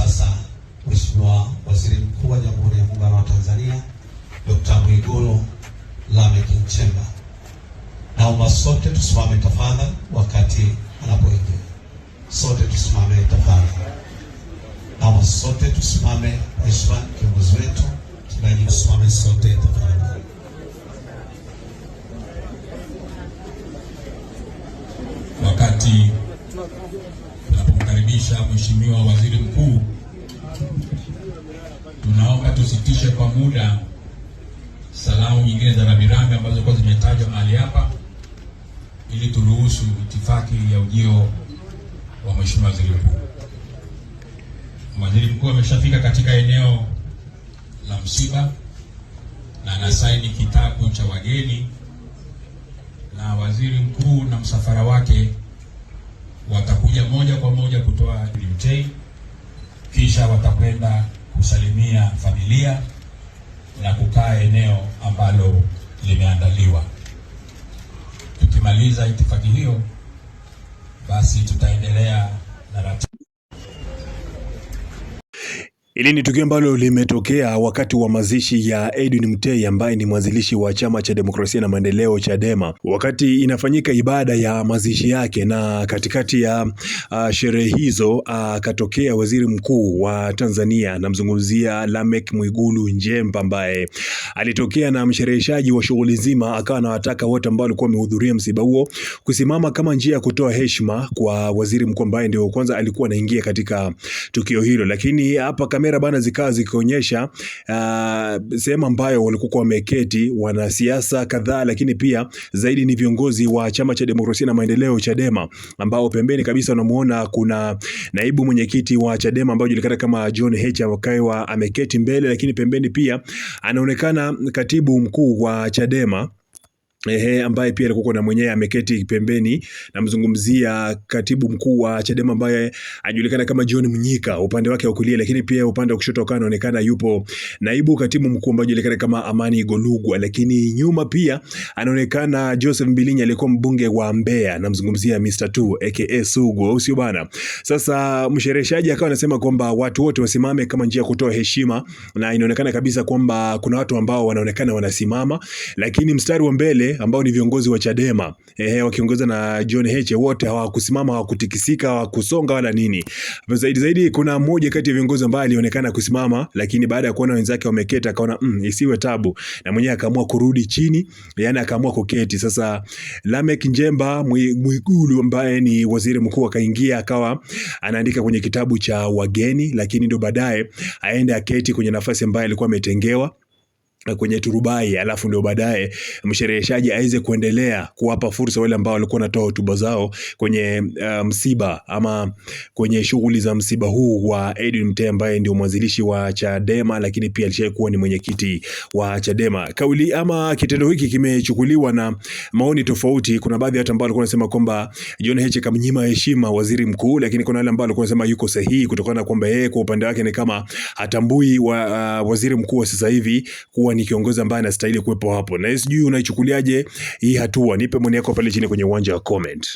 sasa Mheshimiwa Waziri Mkuu wa Jamhuri ya Muungano wa Tanzania Dr. Mwigulu Lameck Nchemba. Naomba sote tusimame tafadhali wakati anapoingia. Sote tusimame tafadhali. Naomba sote tusimame. Mheshimiwa kiongozi wetu, tunaomba tusimame sote tafadhali. Wakati tunapomkaribisha Mheshimiwa Waziri Mkuu, tunaomba tusitishe kwa muda salamu nyingine za rambirambi ambazo kwa zimetajwa mahali hapa ili turuhusu itifaki ya ujio wa Mheshimiwa Waziri Mkuu. Waziri Mkuu ameshafika katika eneo la msiba na anasaini kitabu cha wageni, na Waziri Mkuu na msafara wake watakuja moja kwa moja kutoa mtei, kisha watakwenda kusalimia familia na kukaa eneo ambalo limeandaliwa. Tukimaliza itifaki hiyo, basi tutaendelea na ratiba. Hili ni tukio ambalo limetokea wakati wa mazishi ya Edwin Mtei ambaye ni mwanzilishi wa Chama cha Demokrasia na Maendeleo Chadema. Wakati inafanyika ibada ya mazishi yake, na katikati ya sherehe hizo akatokea Waziri Mkuu wa Tanzania, namzungumzia Lameck Mwigulu Nchemba, ambaye alitokea na mshereheshaji wa shughuli nzima, akawa anawataka wote ambao walikuwa wamehudhuria msiba huo kusimama kama njia ya kutoa heshima kwa Waziri Mkuu ambaye ndio kwanza alikuwa anaingia katika tukio hilo. Lakini hapa kamera bana zikawa zikionyesha sehemu ambayo walikuwa wameketi wanasiasa kadhaa, lakini pia zaidi ni viongozi wa Chama cha Demokrasia na Maendeleo Chadema, ambao pembeni kabisa unamuona kuna naibu mwenyekiti wa Chadema ambaye anajulikana kama John Heche akawa ameketi mbele, lakini pembeni pia anaonekana katibu mkuu wa Chadema ambaye pia alikuwa na mwenyewe ameketi pembeni. Namzungumzia katibu mkuu wa Chadema ambaye anajulikana kama John Mnyika upande wake wa kulia, lakini pia upande wa kushoto kana anaonekana yupo naibu katibu mkuu ambaye anajulikana kama Amani Golugwa, lakini nyuma pia anaonekana Joseph Mbilinyi aliyekuwa mbunge wa Mbeya. Namzungumzia Mr. 2 aka Sugu, au sio bana? Sasa mshereheshaji akawa anasema kwamba watu wote wasimame kama njia ya kutoa heshima, na inaonekana kabisa kwamba kuna watu ambao wanaonekana wanasimama, lakini mstari wa mbele ambao ni viongozi wa Chadema wakiongozwa na John Heche, wote hawakusimama, hawakutikisika, hawakusonga wala nini. Zaidi kuna mmoja kati ya viongozi ambaye alionekana kusimama, lakini baada ya kuona wenzake wameketi akaona isiwe tabu, na mwenyewe akaamua kurudi chini, yani akaamua kuketi. Sasa Lameck Nchemba Mwigulu ambaye ni waziri mkuu akaingia akawa anaandika kwenye kitabu cha wageni, lakini ndio baadaye aende aketi kwenye nafasi ambayo alikuwa ametengewa kwenye turubai, alafu ndio baadaye mshereheshaji aweze kuendelea kuwapa fursa wale ambao walikuwa wanatoa hotuba zao kwenye msiba ama kwenye shughuli za msiba huu wa Edwin Mtei ambaye ndio mwanzilishi wa Chadema, lakini pia alishakuwa ni mwenyekiti wa Chadema. Kauli ama kitendo hiki kimechukuliwa na maoni tofauti. Kuna baadhi ya watu ambao walikuwa wanasema kwamba John Heche kamnyima heshima waziri mkuu, lakini kuna wale ambao walikuwa wanasema yuko sahihi kutokana na kwamba yeye kwa upande wake ni kama hatambui waziri mkuu wa sasa hivi kuwa ni kiongozi ambaye anastahili kuwepo hapo. Na sijui unaichukuliaje hii hatua? Nipe maoni yako pale chini kwenye uwanja wa comment.